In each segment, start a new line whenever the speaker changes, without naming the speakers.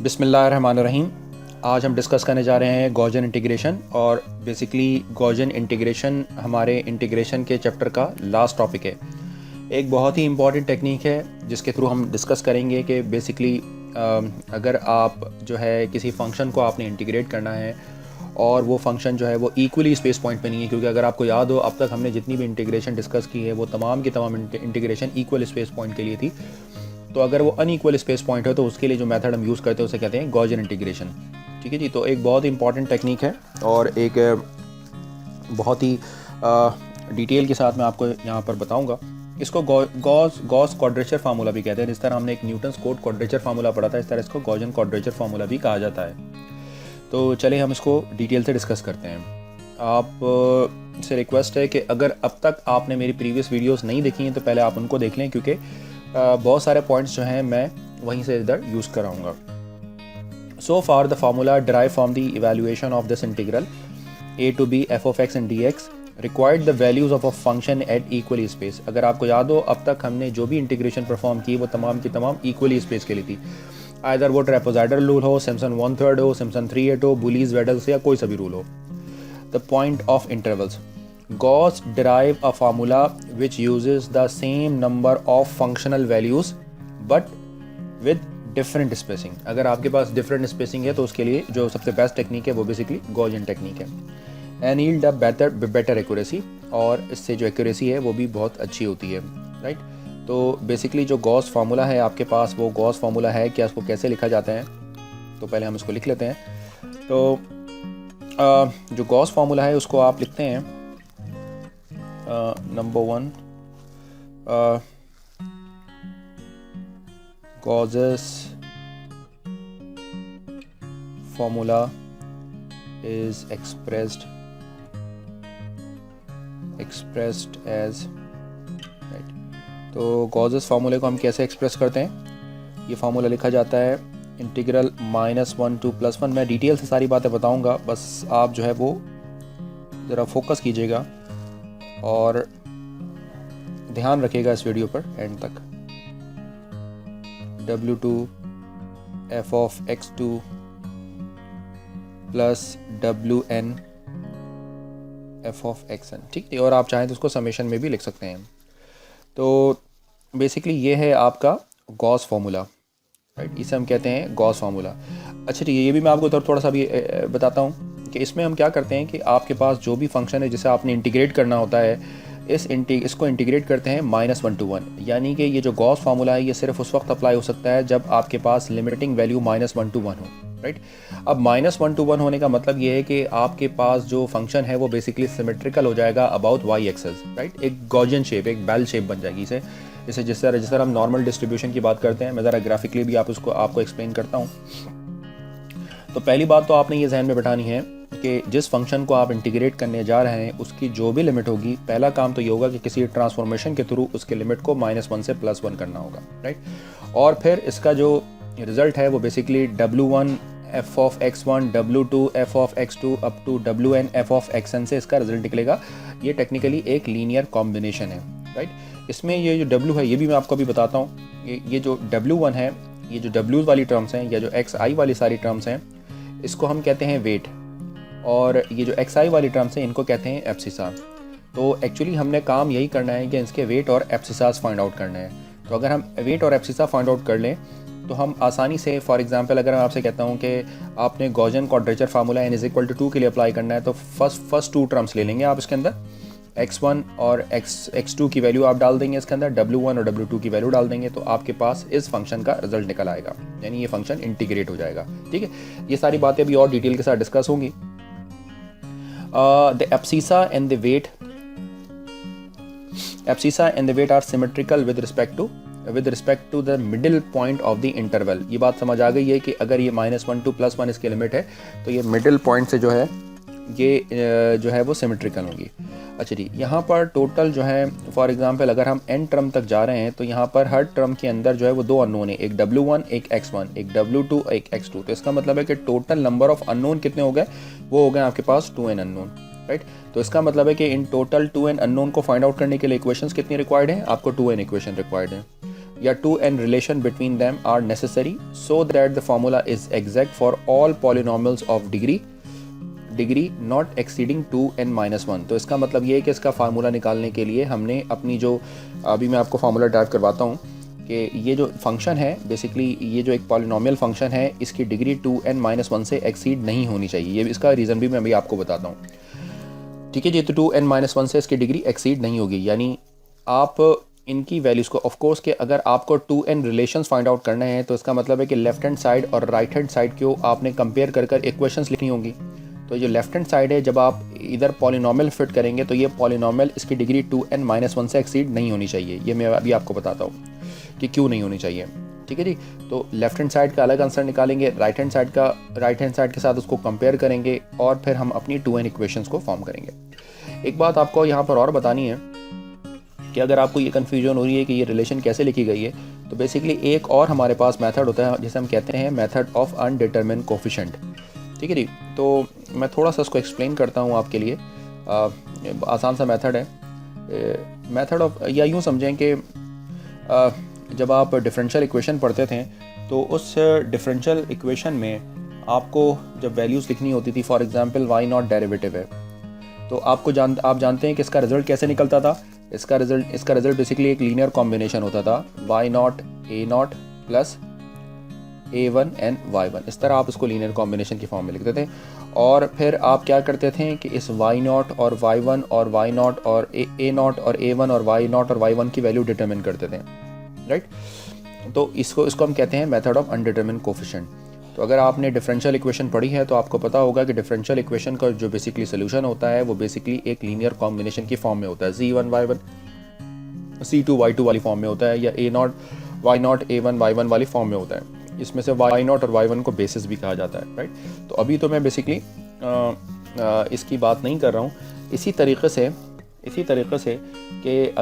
बिस्मिल्लाहिर्रहमानिर्रहीम। आज हम डिस्कस करने जा रहे हैं गॉसियन इंटीग्रेशन। और बेसिकली गॉसियन इंटीग्रेशन हमारे इंटीग्रेशन के चैप्टर का लास्ट टॉपिक है। एक बहुत ही इम्पॉर्टेंट टेक्निक है जिसके थ्रू हम डिस्कस करेंगे कि बेसिकली अगर आप जो है किसी फंक्शन को आपने इंटीग्रेट करना है और वो फंक्शन जो है वो इक्वली स्पेस पॉइंट पे नहीं है, क्योंकि अगर आपको याद हो अब तक हमने जितनी भी इंटीग्रेशन डिस्कस की है वो तमाम की तमाम इंटीग्रेशन इक्वल स्पेस पॉइंट के लिए थी। तो अगर वो अनइक्वल स्पेस पॉइंट है तो उसके लिए जो मेथड हम यूज़ करते हैं उसे कहते हैं गॉसियन इंटीग्रेशन। ठीक है जी, तो एक बहुत इंपॉर्टेंट टेक्निक है और एक बहुत ही डिटेल के साथ मैं आपको यहाँ पर बताऊँगा। इसको गॉस क्वाड्रेचर फार्मूला भी कहते हैं। जिस तरह हमने एक न्यूटन्स कोट क्वाड्रेचर फार्मूला पढ़ा था, इस तरह इसको गॉसियन क्वाड्रेचर फार्मूला भी कहा जाता है। तो चलिए हम इसको डिटेल से डिस्कस करते हैं। आप से रिक्वेस्ट है कि अगर अब तक आपने मेरी प्रीवियस वीडियोस नहीं देखी हैं तो पहले आप उनको देख लें, क्योंकि बहुत सारे पॉइंट्स जो हैं मैं वहीं से इधर यूज़ कराऊंगा। So for the formula derive from the evaluation of this integral a to b f of x and dx required the values of a function at equal space। अगर आपको याद हो अब तक हमने जो भी इंटीग्रेशन परफॉर्म की वो तमाम की तमाम इक्वली स्पेस के लिए थी। आइदर वो ट्रेपेजॉइडल रूल हो, सिम्पसन 1/3 हो, सिम्पसन 3/8 हो, बुलीज वेडल से या कोई सा भी रूल हो। The point of intervals, Gauss derive a formula which uses the same number of functional values but with different spacing। अगर आपके पास different spacing है तो उसके लिए जो सबसे बेस्ट टेक्निक है वो बेसिकली Gaussian टेक्निक है। and yield a better accuracy, और इससे जो एक्यूरेसी है वो भी बहुत अच्छी होती है, राइट। तो बेसिकली जो गॉस फार्मूला है आपके पास वो गॉस फार्मूला है। क्या इसको कैसे लिखा जाता है, तो पहले हम इसको लिख लेते हैं। तो जो गॉस फार्मूला है उसको आप लिखते हैं number 1 Gauss's formula is expressed as, right। तो Gauss's फार्मूले को हम कैसे एक्सप्रेस करते हैं, ये फार्मूला लिखा जाता है इंटीग्रल -1 to +1। मैं डिटेल से सारी बातें बताऊंगा, बस आप जो है वो ज़रा फोकस कीजिएगा और ध्यान रखिएगा इस वीडियो पर एंड तक। W2 f of x2 plus WN f of xn, ठीक है। और आप चाहें तो उसको समेशन में भी लिख सकते हैं। तो बेसिकली ये है आपका गॉस फार्मूला, राइट। इसे हम कहते हैं गॉस फार्मूला। अच्छा ठीक है, ये भी मैं आपको थोड़ा सा भी बताता हूँ कि इसमें हम क्या करते हैं कि आपके पास जो भी फंक्शन है जिसे आपने इंटीग्रेट करना होता है इसको इंटीग्रेट करते हैं -1 to 1। यानी कि ये जो गॉस फार्मूला है ये सिर्फ उस वक्त अप्लाई हो सकता है जब आपके पास लिमिटिंग वैल्यू -1 to 1 हो, राइट। अब -1 to 1 होने का मतलब ये है कि आपके पास जो फंक्शन है वो बेसिकली सिमेट्रिकल हो जाएगा अबाउट y एक्सेस, राइट। एक गॉसियन शेप, एक बेल शेप बन जाएगी इसे जिस तरह हम नॉर्मल डिस्ट्रीब्यूशन की बात करते हैं। मैं ज़रा ग्राफिकली भी आपको एक्सप्लेन करता हूँ। तो पहली बात तो आपने ये जहन में बैठानी है कि जिस फंक्शन को आप इंटीग्रेट करने जा रहे हैं उसकी जो भी लिमिट होगी, पहला काम तो ये होगा कि किसी ट्रांसफॉर्मेशन के थ्रू उसके लिमिट को -1 से +1 करना होगा, राइट। और फिर इसका जो रिजल्ट है वो basically W1 f of x1 W2 f of x2 up to WN f of xn से इसका रिजल्ट निकलेगा। ये टेक्निकली एक लीनियर कॉम्बिनेशन है, राइट। इसमें ये जो W है ये भी मैं आपको अभी बताता हूँ। ये जो W1 है, ये जो W वाली टर्म्स हैं या जो xi वाली सारी टर्म्स हैं इसको हम कहते हैं वेट, और ये जो xi वाली टर्म्स हैं इनको कहते हैं एब्सिसा। तो एक्चुअली हमने काम यही करना है कि इसके वेट और एब्सिसास फाइंड आउट करना है। तो अगर हम वेट और एब्सिसा फाइंड आउट कर लें तो हम आसानी से, फॉर एग्जांपल अगर मैं आपसे कहता हूँ कि आपने गॉसियन क्वाड्रेचर फार्मूला n = 2 के लिए अप्लाई करना है तो फर्स्ट 2 टर्म्स ले लेंगे आप इसके अंदर। x1 और x2 की वैल्यू आप डाल देंगे इसके अंदर, W1 और W2 की वैल्यू डाल देंगे, तो आपके पास इस फंक्शन का रिजल्ट निकल आएगा, यानी ये फंक्शन इंटीग्रेट हो जाएगा, ठीक है। ये सारी बातें अभी और डिटेल के साथ डिस्कस होंगी। The abscissa and the weight are symmetrical with respect to the middle point of the interval। ये बात समझ आ गई है कि अगर ये -1 to +1 इसकी लिमिट है तो ये मिडिल पॉइंट से जो है वो सिमेट्रिकल होंगी। अच्छा जी, यहाँ पर टोटल जो है फॉर एग्जांपल अगर हम n टर्म तक जा रहे हैं तो यहाँ पर हर टर्म के अंदर जो है वो 2 अननोन है, एक W1 एक x1, एक W2 एक x2। तो इसका मतलब है कि टोटल नंबर ऑफ अननोन कितने हो गए, वो हो गए आपके पास 2n अननोन, राइट। तो इसका मतलब है कि इन टोटल 2n अननोन को फाइंड आउट करने के लिए इक्वेशंस कितनी रिक्वायर्ड हैं, आपको 2n इक्वेशन रिक्वायर्ड है। या two n relation between them are necessary so that the formula is exact for all polynomials of degree not exceeding 2n-1। तो इसका मतलब ये है कि इसका फार्मूला निकालने के लिए हमने अपनी जो, अभी मैं आपको फार्मूला ड्राइव करवाता हूँ कि ये जो फंक्शन है बेसिकली, ये जो एक पॉलिनॉमियल फंक्शन है, इसकी डिग्री 2n-1 से एक्सीड नहीं होनी चाहिए। ये इसका रीज़न भी मैं अभी आपको बताता हूँ, ठीक है जी। तो 2n-1 से इसकी डिग्री एक्सीड नहीं होगी, यानी आप इनकी वैल्यूज़ को, ऑफ कोर्स कि अगर आपको 2n रिलेशंस फाइंड आउट करने हैं तो इसका मतलब है कि लेफ्ट हैंड साइड और राइट हैंड साइड को आपने कंपेयर कर कर इक्वेशंस लिखनी होंगी। तो जो लेफ्ट हैंड साइड है, जब आप इधर पॉलिनॉमियल फिट करेंगे तो ये पॉलिनॉमियल इसकी डिग्री 2n-1 से एक्सीड नहीं होनी चाहिए। ये मैं अभी आपको बताता हूँ कि क्यों नहीं होनी चाहिए, ठीक है जी। तो लेफ्ट हैंड साइड का अलग आंसर निकालेंगे, राइट हैंड साइड के साथ उसको कंपेयर करेंगे और फिर हम अपनी 2n इक्वेशंस को फॉर्म करेंगे। एक बात आपको यहाँ पर और बतानी है कि अगर आपको ये कन्फ्यूजन हो रही है कि ये रिलेशन कैसे लिखी गई है, तो बेसिकली एक और हमारे पास मेथड होता है जिसे हम कहते हैं मेथड ऑफ अनडिटरमिन्ड कोफिशिएंट, ठीक है जी। तो मैं थोड़ा सा इसको एक्सप्लेन करता हूँ आपके लिए। आसान सा मेथड है, मेथड ऑफ, या यूँ समझें कि जब आप डिफरेंशियल इक्वेशन पढ़ते थे तो उस डिफरेंशियल इक्वेशन में आपको जब वैल्यूज़ लिखनी होती थी, for example y not derivative है, तो आप जानते हैं कि इसका रिजल्ट कैसे निकलता था। इसका रिजल्ट बेसिकली एक लीनियर कॉम्बिनेशन होता था, y not a not plus a1 and y1। इस तरह आप इसको लीनियर कॉम्बिनेशन की फॉर्म में लिखते थे, और फिर आप क्या करते थे कि इस y नॉट और y1 और y नॉट और a नॉट और a1 और y नॉट और y1 की वैल्यू डिटरमिन करते थे, राइट। तो इसको हम कहते हैं मेथड ऑफ अनडिटरमिन्ड कोफिशिएंट। तो अगर आपने डिफरेंशियल इक्वेशन पढ़ी है तो आपको पता होगा कि डिफरेंशियल इक्वेशन का जो बेसिकली सोल्यूशन होता है वो बेसिकली एक लीनियर कॉम्बिनेशन की फॉर्म में होता है, c1 y1 c2 y2 वाली फॉर्म में होता है, या a not y not a1 y1 वाली फॉर्म में होता है। इसमें से y नॉट और y1 को बेसिस भी कहा जाता है, राइट। तो अभी तो मैं बेसिकली इसकी बात नहीं कर रहा हूँ। इसी तरीके से कि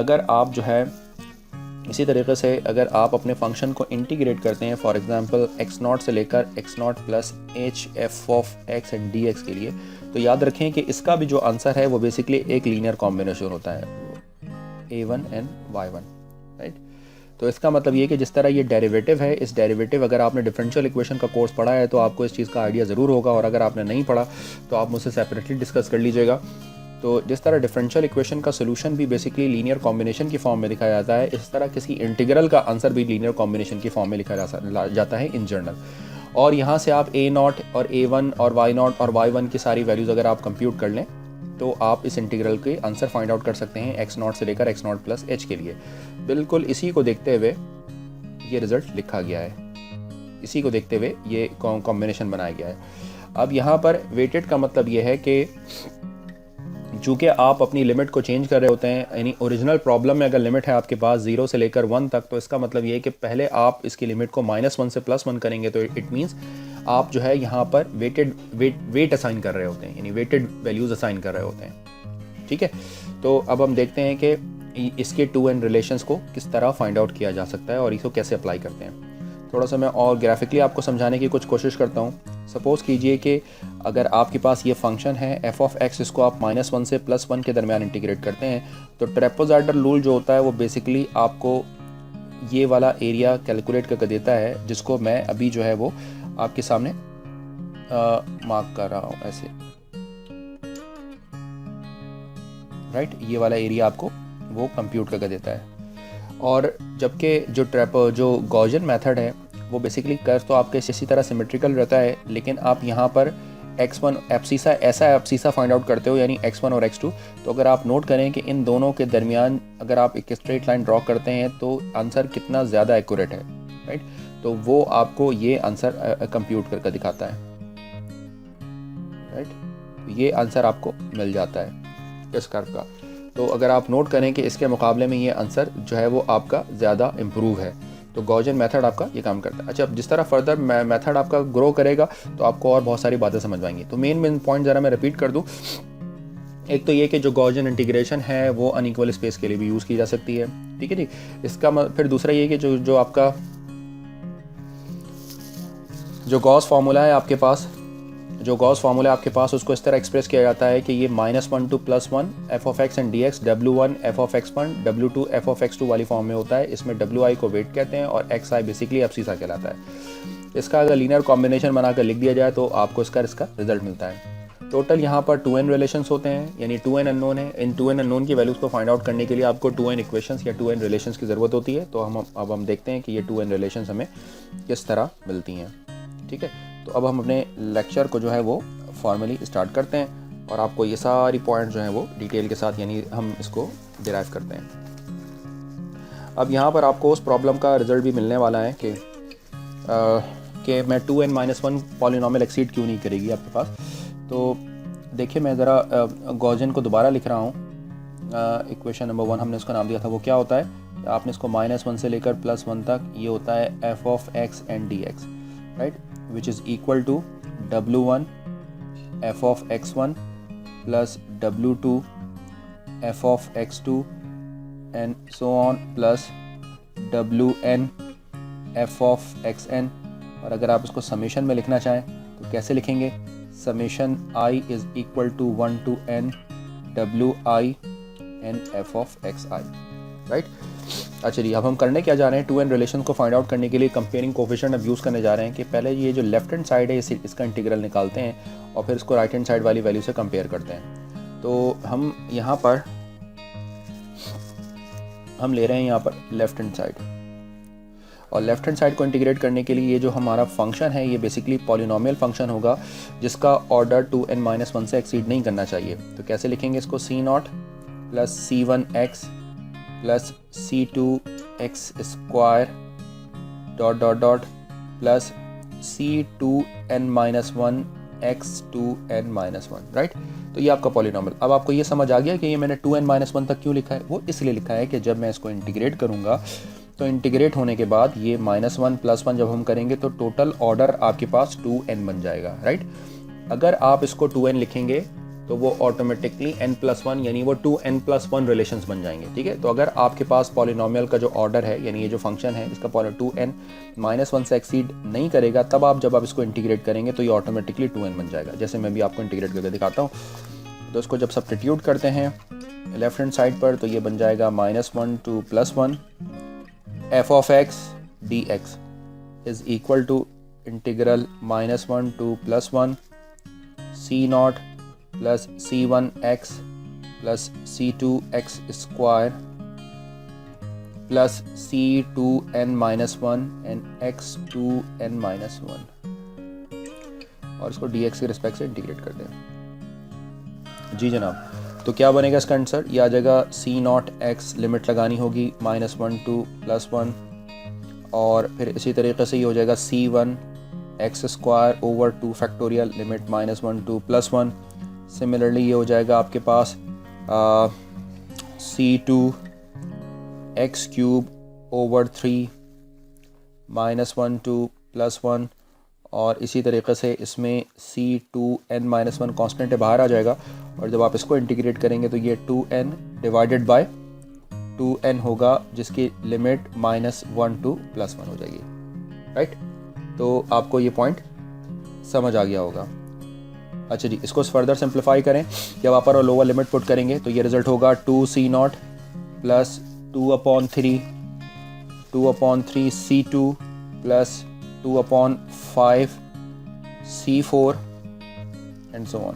अगर आप अपने फंक्शन को इंटीग्रेट करते हैं, फॉर एग्जांपल x0 से लेकर x0 plus h f of x and dx के लिए, तो याद रखें कि इसका भी जो आंसर है वो बेसिकली एक लीनियर कॉम्बिनेशन होता है, a1 एंड y1, राइट। तो इसका मतलब ये कि जिस तरह ये डेरिवेटिव है, इस डेरिवेटिव, अगर आपने डिफरेंशियल इक्वेशन का कोर्स पढ़ा है तो आपको इस चीज़ का आइडिया ज़रूर होगा, और अगर आपने नहीं पढ़ा तो आप मुझसे सेपरेटली डिस्कस कर लीजिएगा। तो जिस तरह डिफरेंशियल इक्वेशन का सोल्यूशन भी बेसिकली लीनियर कॉम्बिनेशन की फॉर्म में दिखाया जाता है, इस तरह किसी इंटीग्रल का आंसर भी लीनियर कॉम्बिनेशन की फॉर्म में लिखा जाता है इन जनरल। और यहाँ से आप a नॉट और a1 और y नॉट और y1 की सारी वैल्यूज़ अगर आप कंप्यूट कर लें तो आप इस इंटीग्रल के आंसर फाइंड आउट कर सकते हैं x0 से लेकर x0 प्लस h के लिए। बिल्कुल इसी को देखते हुए ये रिज़ल्ट लिखा गया है, इसी को देखते हुए ये कॉम्बिनेशन बनाया गया है। अब यहाँ पर वेटेड का मतलब ये है कि चूँकि आप अपनी लिमिट को चेंज कर रहे होते हैं, यानी ओरिजिनल प्रॉब्लम में अगर लिमिट है आपके पास 0 से लेकर 1 तक, तो इसका मतलब ये है कि पहले आप इसकी लिमिट को -1 से +1 करेंगे, तो इट मीन्स आप जो है यहाँ पर वेट असाइन कर रहे होते हैं, यानी वेटेड वैल्यूज़ असाइन कर रहे होते हैं, ठीक है। तो अब हम देखते हैं कि इसके 2n रिलेशंस को किस तरह फाइंड आउट किया जा सकता है और इसको कैसे अप्लाई करते हैं। थोड़ा सा मैं और ग्राफिकली आपको समझाने की कुछ कोशिश करता हूँ। सपोज़ कीजिए कि अगर आपके पास ये फंक्शन है f ऑफ x, इसको आप -1 से +1 के दरमियान इंटीग्रेट करते हैं, तो ट्रेपेजॉइडल रूल जो होता है वो बेसिकली आपको ये वाला एरिया कैलकुलेट करके देता है, जिसको मैं अभी जो है वो आपके सामने मार्क कर रहा हूँ ऐसे, राइट। ये वाला एरिया आपको वो कंप्यूट करके देता है। और जबकि जो गॉसियन मेथड है वो बेसिकली कर्व तो आपके इसी तरह सिमेट्रिकल रहता है, लेकिन आप यहाँ पर x1 एब्सीसा फाइंड आउट करते हो, यानी x1 और x2। तो अगर आप नोट करें कि इन दोनों के दरमियान अगर आप एक स्ट्रेट लाइन ड्रॉ करते हैं तो आंसर कितना ज़्यादा एक्यूरेट है, राइट। तो वो आपको ये आंसर कंप्यूट करके दिखाता है, राइट। ये आंसर आपको मिल जाता है इस कर्व का। तो अगर आप नोट करें कि इसके मुकाबले में ये आंसर जो है वो आपका ज़्यादा इम्प्रूव है, तो गॉसियन मेथड आपका ये काम करता है। अच्छा, अब जिस तरह फर्दर मेथड आपका ग्रो करेगा तो आपको और बहुत सारी बातें समझ आएंगी। तो मेन पॉइंट ज़रा मैं रिपीट कर दूं। एक तो ये कि जो गॉसियन इंटीग्रेशन है वो अनइक्वल स्पेस के लिए भी यूज़ की जा सकती है, ठीक है जी। इसका फिर दूसरा ये कि जो आपका जो गॉस फार्मूला है आपके पास, जो गॉस फार्मूला आपके पास उसको इस तरह एक्सप्रेस किया जाता है कि ये -1 to +1 F of x and d x W1 f of x1 W2 f of x2 वाली फॉर्म में होता है। इसमें WI को वेट कहते हैं और XI बेसिकली एब्सिसा कहलाता है। इसका अगर लीनियर कॉम्बिनेशन बनाकर लिख दिया जाए तो आपको इसका रिजल्ट मिलता है। टोटल यहाँ पर 2n रिलेशंस होते हैं, यानी 2n अननोन है। इन 2n अननोन की वैल्यूज़ को फाइंड आउट करने के लिए आपको 2n इक्वेशंस या 2n रिलेशंस की ज़रूरत होती है। तो हम देखते हैं कि ये 2n रिलेशंस हमें किस तरह मिलती हैं। ठीक है, तो अब हम अपने लेक्चर को जो है वो फॉर्मली स्टार्ट करते हैं और आपको ये सारी पॉइंट जो हैं वो डिटेल के साथ यानी हम इसको डिराइव करते हैं। अब यहाँ पर आपको उस प्रॉब्लम का रिजल्ट भी मिलने वाला है कि मैं 2n-1 पॉलिनॉमियल एक्सीड क्यों नहीं करेगी आपके पास। तो देखिए मैं ज़रा गॉसियन को दोबारा लिख रहा हूँ। इक्वेशन नंबर 1 हमने उसका नाम दिया था, वो क्या होता है, आपने इसको -1 से लेकर +1 तक, ये होता है f of x and d x, right, which is equal to W1 f of x1 plus W2 f of x2 and so on plus WN f of xn। और अगर आप इसको समेशन में लिखना चाहें तो कैसे लिखेंगे, summation I is equal to 1 to n WI n f of xi, right. अच्छा जी, अब हम करने क्या जा रहे हैं, 2n रिलेशन को फाइंड आउट करने के लिए कंपेयरिंग कोफिशिएंट अब यूज़ करने जा रहे हैं कि पहले ये जो लेफ्ट हैंड साइड है इसका इंटीग्रल निकालते हैं और फिर इसको राइट हैंड साइड वाली वैल्यू से कंपेयर करते हैं। तो हम यहाँ पर हम ले रहे हैं यहाँ पर लेफ्ट हैंड साइड, और लेफ्ट हैंड साइड को इंटीग्रेट करने के लिए ये जो हमारा फंक्शन है ये बेसिकली पॉलिनोमियल फंक्शन होगा जिसका ऑर्डर 2n-1 से एक्सीड नहीं करना चाहिए। तो कैसे लिखेंगे इसको, C0 plus C1x plus C2x square dot dot dot plus C2n-1 x2n-1, right. तो ये आपका पॉलिनोमियल। अब आपको ये समझ आ गया कि ये मैंने 2n-1 तक क्यों लिखा है। वो इसलिए लिखा है कि जब मैं इसको इंटीग्रेट करूँगा तो इंटीग्रेट होने के बाद ये -1 + 1 जब हम करेंगे तो टोटल ऑर्डर आपके पास 2n बन जाएगा, राइट। अगर आप इसको 2n लिखेंगे तो वो ऑटोमेटिकली n+1 यानी वो 2n+1 रिलेशंस बन जाएंगे, ठीक है। तो अगर आपके पास पॉलिनोमियल का जो ऑर्डर है यानी ये जो फंक्शन है इसका 2n-1 से एक्सीड नहीं करेगा, तब आप जब आप इसको इंटीग्रेट करेंगे तो ये ऑटोमेटिकली 2n बन जाएगा। जैसे मैं भी आपको इंटीग्रेट करके दिखाता हूँ। तो इसको जब सब्स्टिट्यूट करते हैं लेफ्ट हैंड साइड पर तो ये बन जाएगा -1 to +1 f of x dx is equal to integral -1 to +1 C0 plus C1x plus C2x square plus C2n-1 and x2n-1 और इसको dx के रिस्पेक्ट से इंटीग्रेट करते हैं। जी जनाब, तो क्या बनेगा इसका आंसर, ये आ जाएगा C0x, लिमिट लगानी होगी -1 to +1 और फिर इसी तरीके से ये हो जाएगा C1x square over 2 factorial limit -1 to +1। Similarly ये हो जाएगा आपके पास C2x क्यूब ओवर 3 -1 to +1 और इसी तरीके से इसमें C2n-1 कांस्टेंट है, बाहर आ जाएगा और जब आप इसको इंटीग्रेट करेंगे तो ये 2n डिवाइडेड बाय 2n होगा जिसकी लिमिट -1 to +1 हो जाएगी, राइट। तो आपको ये पॉइंट समझ आ गया होगा। अच्छा जी, इसको फर्दर सिंप्लीफाई करें, जब अपर और लोअर लिमिट पुट करेंगे तो ये रिजल्ट होगा 2C0 plus 2/3 C2 plus 2/5 C4 and so on.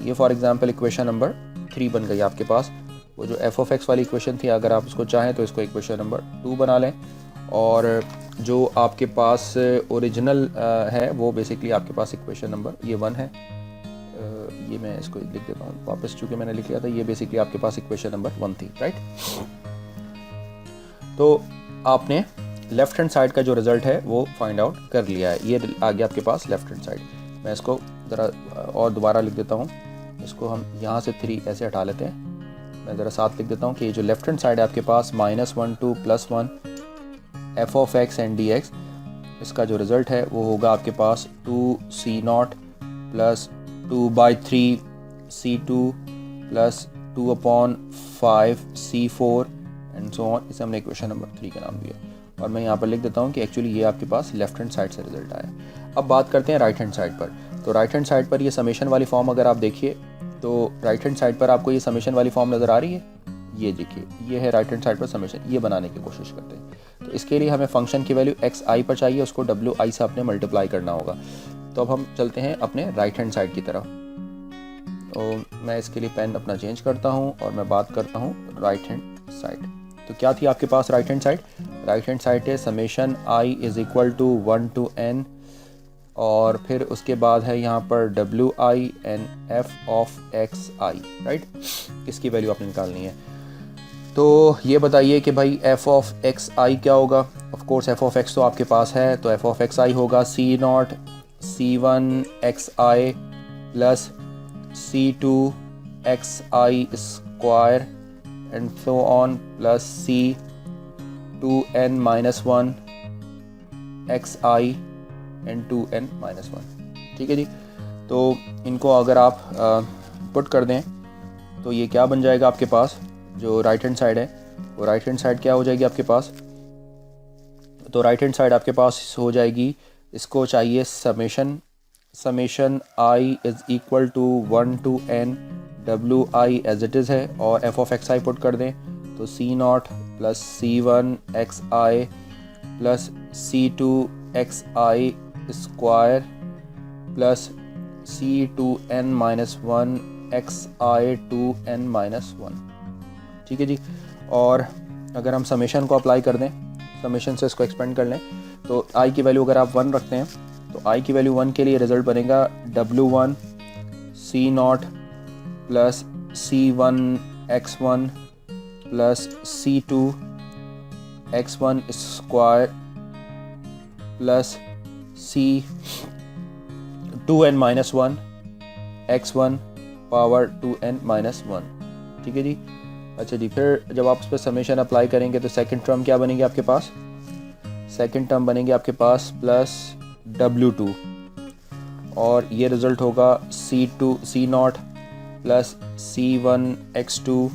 ये फॉर एग्जांपल इक्वेशन नंबर 3 बन गई आपके पास। वो जो f ऑफ x वाली इक्वेशन थी, अगर आप उसको चाहें तो इसको इक्वेशन नंबर 2 बना लें और जो आपके पास ओरिजिनल है वो बेसिकली आपके पास इक्वेशन नंबर ये 1 है। ये मैं इसको लिख देता हूँ वापस, चूँकि मैंने लिख लिया था, ये बेसिकली आपके पास इक्वेशन नंबर 1 थी, राइट। तो आपने लेफ्ट हैंड साइड का जो रिज़ल्ट है वो फाइंड आउट कर लिया है, ये आ गया आपके पास लेफ्ट हैंड साइड। मैं इसको ज़रा और दोबारा लिख देता हूँ, इसको हम यहाँ से 3 ऐसे हटा लेते हैं। मैं ज़रा साथ लिख देता हूँ कि ये जो लेफ्ट हैंड साइड है आपके पास -1 to +1 f of x and dx, इसका जो रिज़ल्ट है वो होगा आपके पास 2C0 plus 2/3 C2 plus 2/5 C4 and so on. इसे हमने इक्वेशन नंबर 3 का नाम दिया और मैं यहाँ पर लिख देता हूँ कि एक्चुअली ये आपके पास लेफ्ट हैंड साइड से रिजल्ट आया। अब बात करते हैं राइट हैंड साइड पर। तो राइट हैंड साइड पर ये समेशन वाली फॉर्म अगर आप देखिए तो राइट हैंड साइड पर आपको ये समेशन वाली फॉर्म नज़र आ रही है, ये देखिए ये है राइट हैंड साइड पर समेशन, ये बनाने की कोशिश करते हैं। तो इसके लिए हमें फंक्शन की वैल्यू एक्स आई पर चाहिए, उसको डब्ल्यू आई से आपने मल्टीप्लाई करना होगा। तो अब हम चलते हैं अपने राइट हैंड साइड की तरफ। तो मैं इसके लिए पेन अपना चेंज करता हूँ और मैं बात करता हूँ राइट हैंड साइड। तो क्या थी आपके पास right hand side? Right hand side है summation I is equal to 1 to n, और फिर उसके बाद है यहाँ पर W I and F of X I, right. इसकी वैल्यू आपने निकालनी है। तो ये बताइए कि भाई एफ ऑफ एक्स आई क्या होगा। Of course F of x तो आपके पास है, तो एफ ऑफ एक्स आई होगा C not C one X I plus C two X I square and so on plus C two N minus one X I and two N minus one. ठीक है जी। तो इनको अगर आप put कर दें तो ये क्या बन जाएगा आपके पास, जो राइट हैंड साइड है वो राइट हैंड साइड क्या हो जाएगी आपके पास। तो राइट हैंड साइड आपके पास हो जाएगी, इसको चाहिए summation I is equal to 1 to n W I as it is है, और F of X I put कर दें तो C not plus C one X I plus C two X I square plus C two N minus one X I two N minus one. ठीक है जी। और अगर हम समेशन को apply कर दें, समेशन से इसको एक्सपेंड कर लें, तो आई की वैल्यू अगर आप 1 रखते हैं तो आई की वैल्यू 1 के लिए रिजल्ट बनेगा W1 C not plus C1 x1 plus C2 x1 square plus C2n minus one x1 power 2n minus one. ठीक है जी। अच्छा जी, फिर जब आप उस पर समेशन अप्लाई करेंगे तो सेकंड टर्म क्या बनेगी आपके पास? सेकंड टर्म बनेगी आपके पास प्लस W2, और ये रिज़ल्ट होगा C not plus C1 x2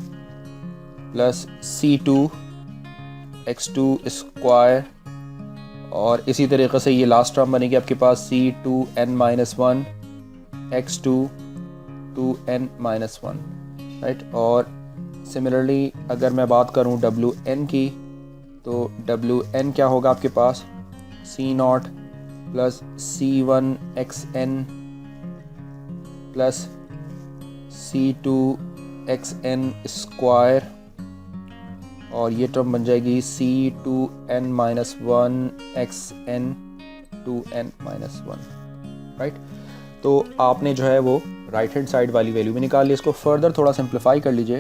plus C2 x2 square, और इसी तरीके से ये लास्ट टर्म बनेगी आपके पास C2n minus one x2 2n minus one, right. और सिमिलरली अगर मैं बात करूं WN की, तो WN क्या होगा आपके पास? C not plus C1 XN plus C2 XN square, और ये टर्म बन जाएगी C2n minus one XN 2n minus one, right. तो आपने जो है वो राइट हैंड साइड वाली वैल्यू भी निकाल ली। इसको फर्दर थोड़ा सिंप्लीफाई कर लीजिए,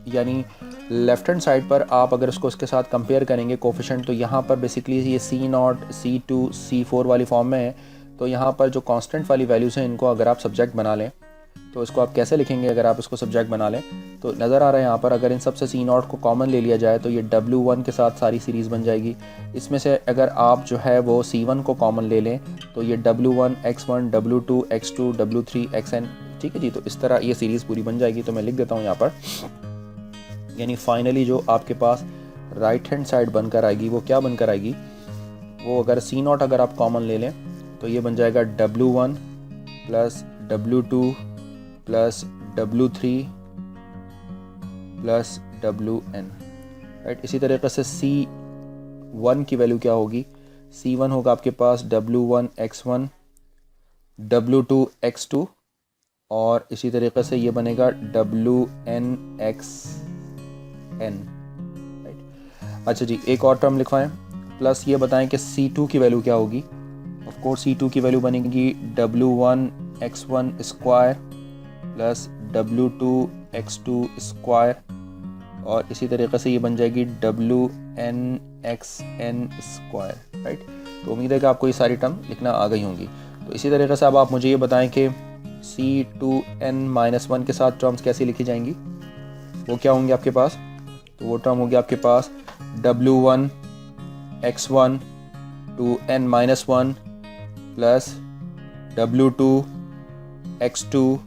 यानी लेफ्ट हैंड साइड पर आप अगर इसको इसके साथ कंपेयर करेंगे कोफिशिएंट, तो यहाँ पर बेसिकली ये सी नॉट C2 C4 वाली फॉर्म में है। तो यहाँ पर जो कांस्टेंट वाली वैल्यूज़ हैं इनको अगर आप सब्जेक्ट बना लें तो इसको आप कैसे लिखेंगे? अगर आप इसको सब्जेक्ट बना लें तो नज़र आ रहा है यहाँ पर, अगर इन सब से सी नॉट को कॉमन ले लिया जाए तो ये W1 के साथ सारी सीरीज़ बन जाएगी। इसमें से अगर आप जो है वो C1 को कॉमन ले लें तो ये W1 x1 W2 x2 W3 xn। ठीक है जी। तो इस तरह ये सीरीज़ पूरी बन जाएगी। तो मैं लिख देता हूँ यहाँ पर, यानी फाइनली जो आपके पास राइट हैंड साइड बनकर आएगी वो क्या बनकर आएगी? वो अगर सी नॉट अगर आप कॉमन ले लें तो ये बन जाएगा W1 plus W2 plus W3 plus WN, right. इसी तरीके से C1 की वैल्यू क्या होगी? C1 होगा आपके पास W1 x1 W2 x2, और इसी तरीके से ये बनेगा WN xn, राइट। अच्छा जी, एक और टर्म लिखवाएं, प्लस ये बताएं कि C2 की वैल्यू क्या होगी। ऑफ कोर्स C2 की वैल्यू बनेगी W1 x1 square plus W2 x2 square, और इसी तरीके से ये बन जाएगी WN xn स्क्वायर, राइट। तो उम्मीद है कि आपको ये सारी टर्म लिखना आ गई होंगी। तो इसी तरीके से अब आप मुझे ये बताएं कि C2n माइनस वन के साथ टर्म्स कैसी लिखी जाएंगी, वो क्या होंगे आपके पास? तो वो टर्म होगी आपके पास W1 x1 2n minus one plus W2 x2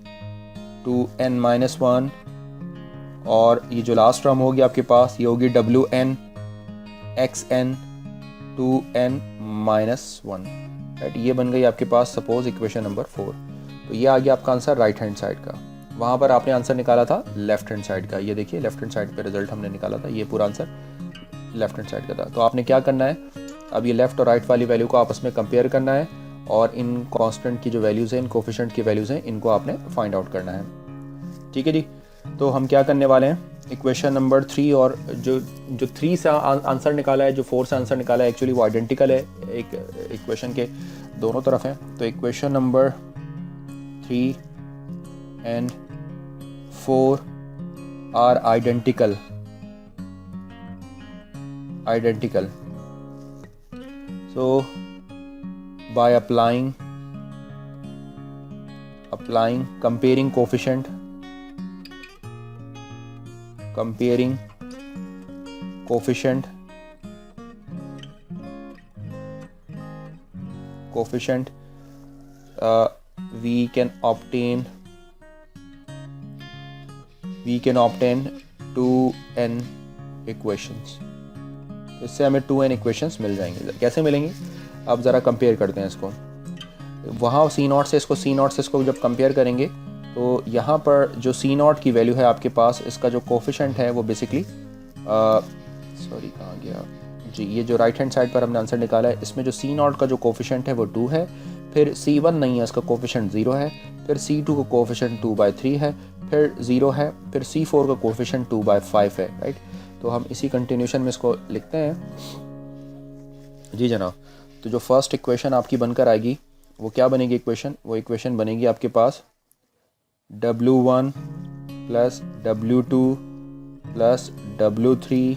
2n minus one, और ये जो लास्ट टर्म होगी आपके पास ये होगी WN xn 2n minus one, right. ये बन गई आपके पास सपोज इक्वेशन नंबर 4। तो ये आ गया आपका आंसर राइट हैंड साइड का। वहाँ पर आपने आंसर निकाला था लेफ्ट हैंड साइड का। ये देखिए लेफ्ट हैंड साइड पे रिजल्ट हमने निकाला था, ये पूरा आंसर लेफ्ट हैंड साइड का था। तो आपने क्या करना है, अब ये लेफ्ट और राइट वाली वैल्यू को आपस में कंपेयर करना है और इन कांस्टेंट की जो वैल्यूज़ हैं, इन कोफिशिएंट की वैल्यूज़ हैं, इनको आपने फाइंड आउट करना है। ठीक है जी। तो हम क्या करने वाले हैं, इक्वेशन नंबर 3 और जो 3 से आंसर निकाला है, जो 4 से आंसर निकाला है, एक्चुअली वो आइडेंटिकल है, एक इक्वेशन के दोनों तरफ हैं। तो equation number 3 and 4 are identical. So by comparing coefficient we can obtain 2n equations। इससे हमें 2n equations मिल जाएंगे। कैसे मिलेंगे, अब ज़रा कंपेयर करते हैं इसको। वहाँ C0 से इसको जब कंपेयर करेंगे तो यहाँ पर जो C0 की वैल्यू है आपके पास, इसका जो कोफिशेंट है वो बेसिकली सॉरी कहाँ गया जी, ये जो राइट हैंड साइड पर हमने आंसर निकाला है, इसमें जो C0 का जो कोफिशेंट है वो 2 है, फिर C1 नहीं है, इसका कोफिशेंट 0 है, फिर C2 का कोफिशेंट 2/3 है, फिर 0 है, फिर C4 का कोफिशेंट 2/5 है, राइट। तो हम इसी कंटिन्यूशन में इसको लिखते हैं जी जनाब। तो जो फर्स्ट इक्वेशन आपकी बनकर आएगी वो क्या बनेगी इक्वेशन, वो इक्वेशन बनेगी आपके पास W1 + W2 + W3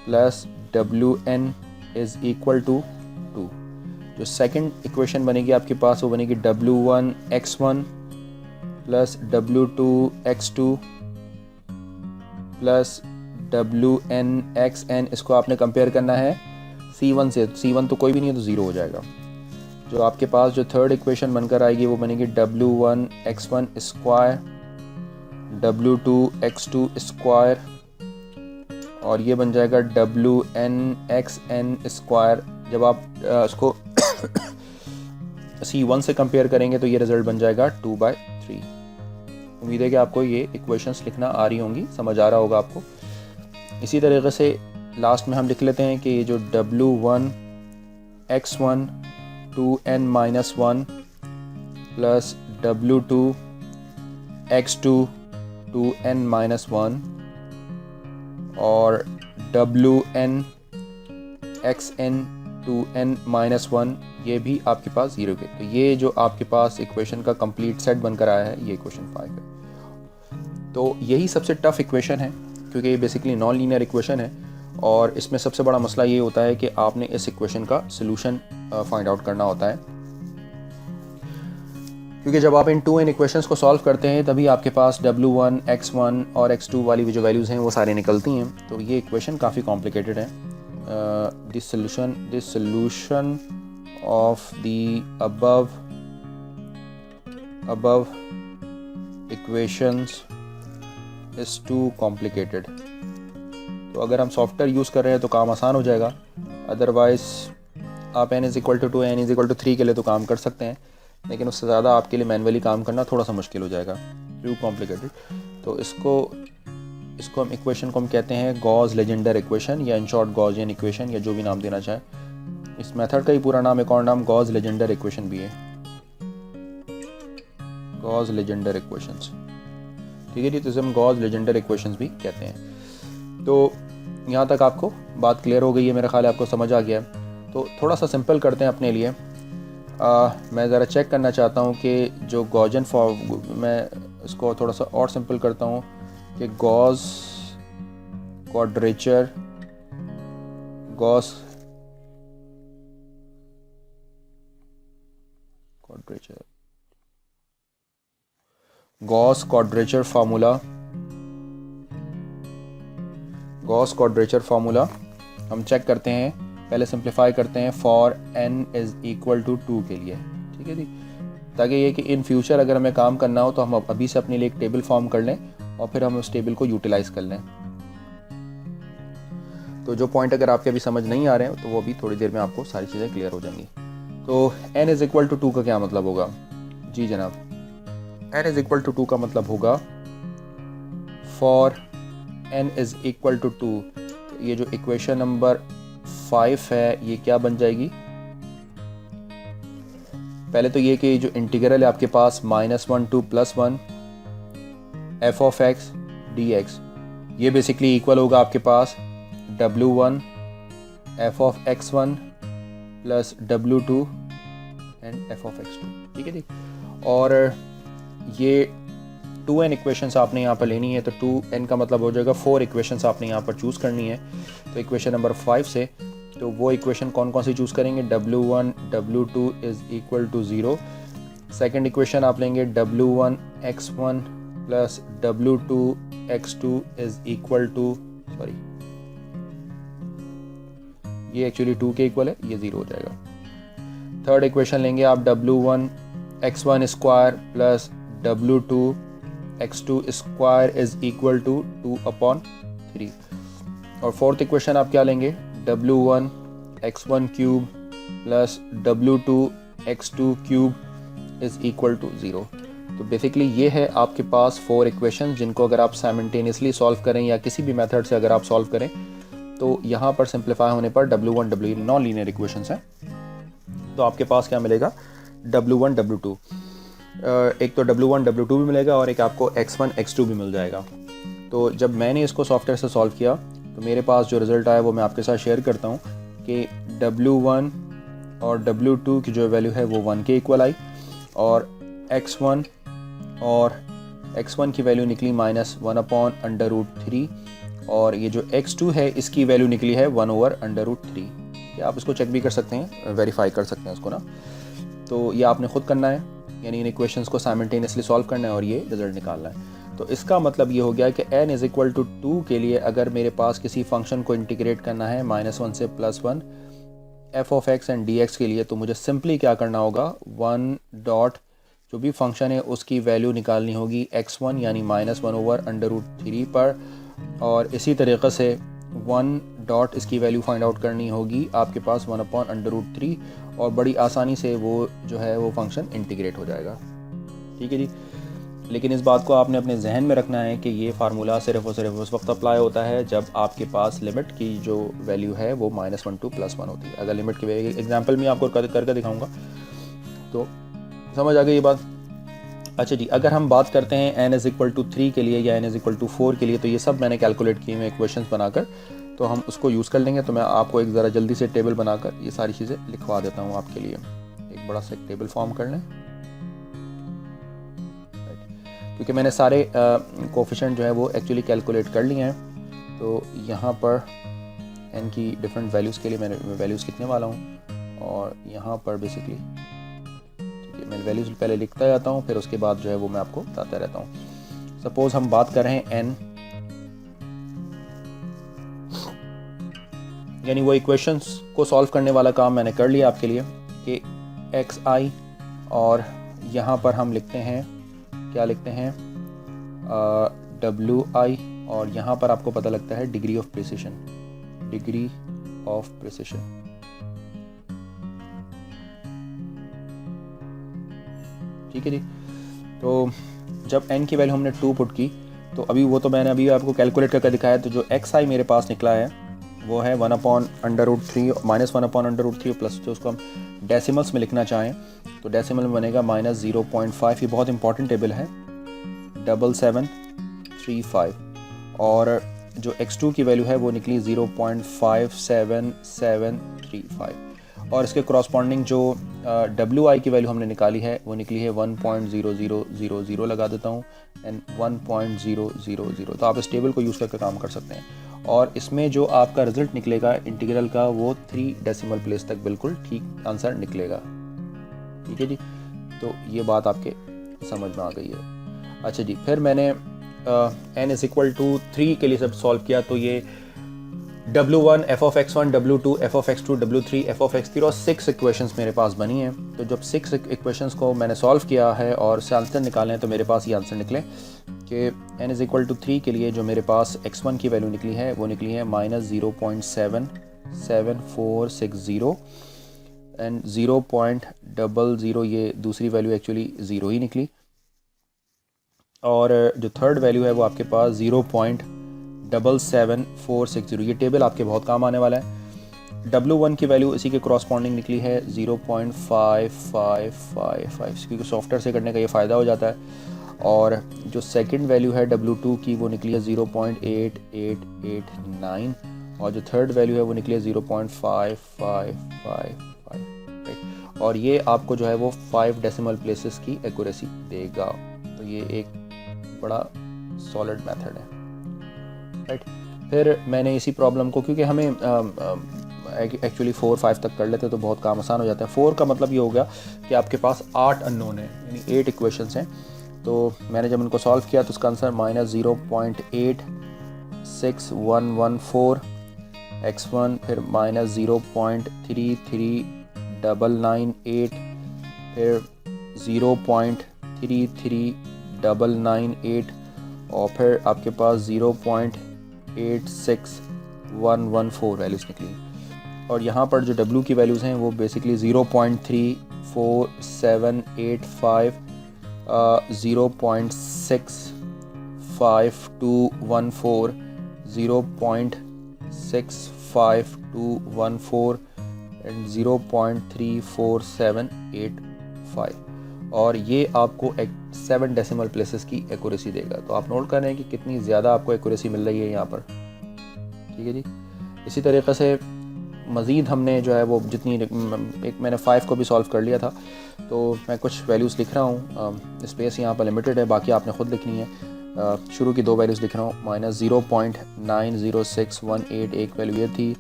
+ Wn = 2। जो सेकंड इक्वेशन बनेगी आपके पास वो बनेगी W1x1 + W2x2 + Wnxn। इसको आपने कंपेयर करना है C1 से। C1 तो कोई भी नहीं है तो 0 हो जाएगा। जो आपके पास जो थर्ड इक्वेशन बनकर आएगी वो बनेगी W1x1 स्क्वायर W2x2 स्क्वायर और ये बन जाएगा Wnxn स्क्वायर। जब आप इसको C1 से कंपेयर करेंगे तो ये रिजल्ट बन जाएगा 2/3। उम्मीद है कि आपको ये इक्वेशंस लिखना आ रही होंगी, समझ आ रहा होगा आपको। इसी तरीके से लास्ट में हम लिख लेते हैं कि ये जो W1x1 2n-1 + W2x2 2n-1 और Wnxn 2n-1 ये भी आपके पास 0 के। तो ये जो आपके पास इक्वेशन का कंप्लीट सेट बनकर आया है, ये इक्वेशन 5 है। तो यही सबसे टफ इक्वेशन है क्योंकि ये बेसिकली नॉन लीनियर इक्वेशन है और इसमें सबसे बड़ा मसला ये होता है कि आपने इस इक्वेशन का सोल्यूशन फाइंड आउट करना होता है, क्योंकि जब आप इन 2n इक्वेशंस को सॉल्व करते हैं तभी आपके पास W1, X1 और X2 वाली जो वैल्यूज़ हैं वो सारी निकलती हैं। तो ये इक्वेशन काफ़ी कॉम्प्लिकेटेड है। This solution of the above equations is too complicated. तो अगर हम सॉफ्टवेयर यूज़ कर रहे हैं तो काम आसान हो जाएगा, अदरवाइज़ आप n = 2 n = 3 के लिए तो काम कर सकते हैं, लेकिन उससे ज़्यादा आपके लिए मैनुअली काम करना थोड़ा सा मुश्किल हो जाएगा, टू कॉम्प्लिकेटेड। तो इसको हम इक्वेशन को हम कहते हैं गॉस लेजेंडर इक्वेशन या इन शॉर्ट गॉसियन इक्वेशन या जो भी नाम देना चाहे। इस मेथड का ही पूरा नाम, एक और नाम गॉस लेजेंडर इक्वेशन भी है, गॉस लेजेंडर इक्वेशंस। ठीक है जी, तो इसे हम गॉस लेजेंडर इक्वेशंस भी कहते हैं। तो यहाँ तक आपको बात क्लियर हो गई है, मेरा ख्याल है आपको समझ आ गया। तो थोड़ा सा सिंपल करते हैं अपने लिए। मैं ज़रा चेक करना चाहता हूँ कि जो गॉसियन फॉर्म, मैं इसको थोड़ा सा और सिंपल करता हूँ कि गॉस क्वाड्रेचर फार्मूला हम चेक करते हैं। पहले सिंप्लीफाई करते हैं फॉर n = 2 के लिए। ठीक है जी, ताकि ये कि इन फ्यूचर अगर हमें काम करना हो तो हम अभी से अपने लिए एक टेबल फॉर्म कर लें और फिर हम उस टेबल को यूटिलाइज कर लें। तो जो पॉइंट अगर आपके अभी समझ नहीं आ रहे हैं तो वो भी थोड़ी देर में आपको सारी चीज़ें क्लियर हो जाएंगी। तो n = 2 का क्या मतलब होगा, जी जनाब, n इज़ इक्वल टू 2 का मतलब होगा for n is equal to 2, ये जो इक्वेशन नंबर 5 है ये क्या बन जाएगी? पहले तो ये कि जो इंटीग्रल है आपके पास -1 to +1 f of x dx, ये बेसिकली इक्वल होगा आपके पास w1 f of x1 plus w2 and f of x2, ठीक है जी। और ये 2n इक्वेशंस आपने यहाँ पर लेनी है, तो 2n का मतलब हो जाएगा 4 इक्वेशंस आपने यहाँ पर चूज़ करनी है। तो इक्वेशन नंबर 5 से तो वो इक्वेशन कौन कौन सी चूज़ करेंगे? w1 w2 is equal to 0। Second equation आप लेंगे w1 x1 plus w2 x2 is equal to, sorry ये एक्चुअली 2 के इक्वल है, ये 0 हो जाएगा। थर्ड इक्वेशन लेंगे आप w1 x1 square plus w2 x2 square is equal to 2/3। और फोर्थ इक्वेशन आप क्या लेंगे? w1 x1 cube plus w2 x2 cube is equal to 0। तो बेसिकली ये है आपके पास 4 इक्वेशन, जिनको अगर आप साइमल्टेनियसली सॉल्व करें या किसी भी मेथड से अगर आप सॉल्व करें तो यहाँ पर सिंप्लीफाई होने पर w1 w non linear equations हैं, तो आपके पास क्या मिलेगा? w1 w2, एक तो w1 w2 भी मिलेगा और एक आपको x1 x2 भी मिल जाएगा। तो जब मैंने इसको सॉफ्टवेयर से सॉल्व किया तो मेरे पास जो रिज़ल्ट आया वो मैं आपके साथ शेयर करता हूँ कि w1 और w2 की जो वैल्यू है वो 1 के इक्वल आई, और x1 की वैल्यू निकली -1/√3, और ये जो x2 है इसकी वैल्यू निकली है 1/√3। आप इसको चेक भी कर सकते हैं, वेरीफाई कर सकते हैं उसको ना। तो ये आपने ख़ुद करना है, यानी इन इक्वेशंस को साइमल्टेनियसली सॉल्व करना है और ये रिजल्ट निकालना है। तो इसका मतलब ये हो गया कि n इज़ इक्वल टू 2 के लिए अगर मेरे पास किसी फंक्शन को इंटीग्रेट करना है -1 से +1 f of x and dx के लिए, तो मुझे सिंपली क्या करना होगा? 1 डॉट जो भी फंक्शन है उसकी वैल्यू निकालनी होगी x1 यानी -1/√3 पर, और इसी तरीक़े से 1 डॉट इसकी वैल्यू फाइंड आउट करनी होगी आपके पास 1/√3, और बड़ी आसानी से वो जो है वो फंक्शन इंटीग्रेट हो जाएगा, ठीक है जी। लेकिन इस बात को आपने अपने जहन में रखना है कि ये फार्मूला सिर्फ और सिर्फ उस वक्त अप्लाई होता है जब आपके पास लिमिट की जो वैल्यू है वो -1 to +1 होती है। अगर लिमिट की एग्जांपल में आपको करके दिखाऊंगा तो समझ आ गई ये बात। अच्छा जी, अगर हम बात करते हैं n इज़ इक्वल टू 3 के लिए या n इज़ इक्वल टू 4 के लिए, तो ये सब मैंने कैलकुलेट किए हुए इक्वेशंस बनाकर, तो हम उसको यूज़ कर लेंगे। तो मैं आपको एक ज़रा जल्दी से टेबल बनाकर ये सारी चीज़ें लिखवा देता हूँ आपके लिए। एक बड़ा सा एक टेबल फॉर्म कर लें, क्योंकि मैंने सारे कोफिशिएंट जो है वो एक्चुअली कैलकुलेट कर लिए हैं। तो यहाँ पर n की डिफरेंट वैल्यूज़ के लिए मैंने वैल्यूज़ लिखने वाला हूँ, और यहाँ पर बेसिकली ठीक है मैं वैल्यूज़ पहले लिखता जाता हूँ, फिर उसके बाद जो है वो मैं आपको बताता रहता हूँ। सपोज़ हम बात कर रहे हैं n, यानी वो इक्वेशंस को सॉल्व करने वाला काम मैंने कर लिया आपके लिए कि xi, और यहाँ पर हम लिखते हैं क्या लिखते हैं wi, और यहाँ पर आपको पता लगता है डिग्री ऑफ प्रिसिशन, ठीक है जी। तो जब n की वैल्यू हमने 2 पुट की, तो अभी वो तो मैंने अभी आपको कैलकुलेट करके दिखाया, तो जो xi मेरे पास निकला है वो है 1/√3 -1/√3 प्लस, जो उसको हम डेसिमल्स में लिखना चाहें तो डेसिमल में बनेगा -0.5। ये बहुत इंपॉर्टेंट टेबल है, 7735, और जो x2 की वैल्यू है वो निकली 0.57735, और इसके करस्पॉन्डिंग जो wi की वैल्यू हमने निकाली है वो निकली है 1.0000, लगा देता हूँ, एंड 1.000। तो आप इस टेबल को यूज़ करके काम कर सकते हैं, और इसमें जो आपका रिजल्ट निकलेगा इंटीग्रल का वो 3 डेसिमल प्लेस तक बिल्कुल ठीक आंसर निकलेगा, ठीक है जी। तो ये बात आपके समझ में आ गई है। अच्छा जी, फिर मैंने n इज़ इक्वल टू 3 के लिए सब सॉल्व किया, तो ये w1 f of x1 w2 f of x2 w3 f of x3 और 6 इक्वेशंस मेरे पास बनी हैं। तो जब 6 इक्वेशंस को मैंने सॉल्व किया है और से आंसर निकाले हैं, तो मेरे पास ये आंसर निकले कि n इज़ इक्वल टू 3 के लिए जो मेरे पास x1 की वैल्यू निकली है वो निकली है -0.77460, एंड 0.00 ये दूसरी वैल्यू एक्चुअली 0 ही निकली, और जो थर्ड वैल्यू है वो आपके पास 0.77460। ये टेबल आपके बहुत काम आने वाला है। W1 की वैल्यू इसी के करस्पॉन्डिंग निकली है 0.5555, क्योंकि सॉफ्टवेयर से करने का ये फ़ायदा हो जाता है। और जो सेकंड वैल्यू है W2 की वो निकली है 0.8889, और जो थर्ड वैल्यू है वो निकली है 0.5555, राइट। और ये आपको जो है वो 5 डेसिमल प्लेसेस की एक्यूरेसी देगा। तो ये एक बड़ा सॉलिड मेथड है, राइट। फिर मैंने इसी प्रॉब्लम को, क्योंकि हमें एक्चुअली 4 5 तक कर लेते तो बहुत काम आसान हो जाता है। 4 का मतलब ये हो गया कि आपके पास 8 अननोन है, यानी 8 इक्वेशंस हैं। तो मैंने जब उनको सॉल्व किया तो उसका आंसर -0.86114 x1, फिर -0.33998, फिर 0.33998, और फिर आपके पास 0.86114 वैल्यूज़ निकली। और यहाँ पर जो W की वैल्यूज़ हैं वो बेसिकली 0.34785, 0.65214, 0.65214 एंड 0.34785, और ये आपको 7 डेसिमल प्लेसेस की एक्यूरेसी देगा। तो आप नोट कर रहे हैं कि कितनी ज़्यादा आपको एक्यूरेसी मिल रही है यहाँ पर, ठीक है जी। इसी तरीक़े से मज़ीद हमने जो है वो जितनी, एक मैंने 5 को भी सॉल्व कर लिया था, तो मैं कुछ वैल्यूज़ लिख रहा हूँ। स्पेस यहाँ पर लिमिटेड है, बाकी आपने ख़ुद लिखनी है। शुरू की 2 वैल्यूज़ लिख रहा हूँ। -0.90618 एक वैल्यू ये थी,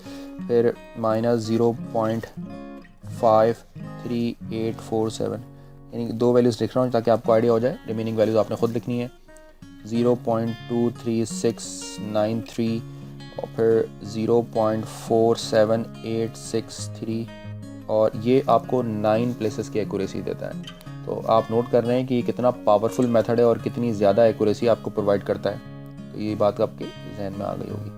फिर -0.53847, यानी 2 वैल्यूज़ लिख रहा हूँ ताकि आपको आइडिया हो जाए। रिमेनिंग वैल्यूज़ आपने ख़ुद लिखनी है। 0.23693, और फिर 0.47863, और ये आपको 9 प्लेसेस की एक्यूरेसी देता है। तो आप नोट कर रहे हैं कि ये कितना पावरफुल मेथड है और कितनी ज़्यादा एक्यूरेसी आपको प्रोवाइड करता है। तो ये बात आपके जहन में आ गई होगी,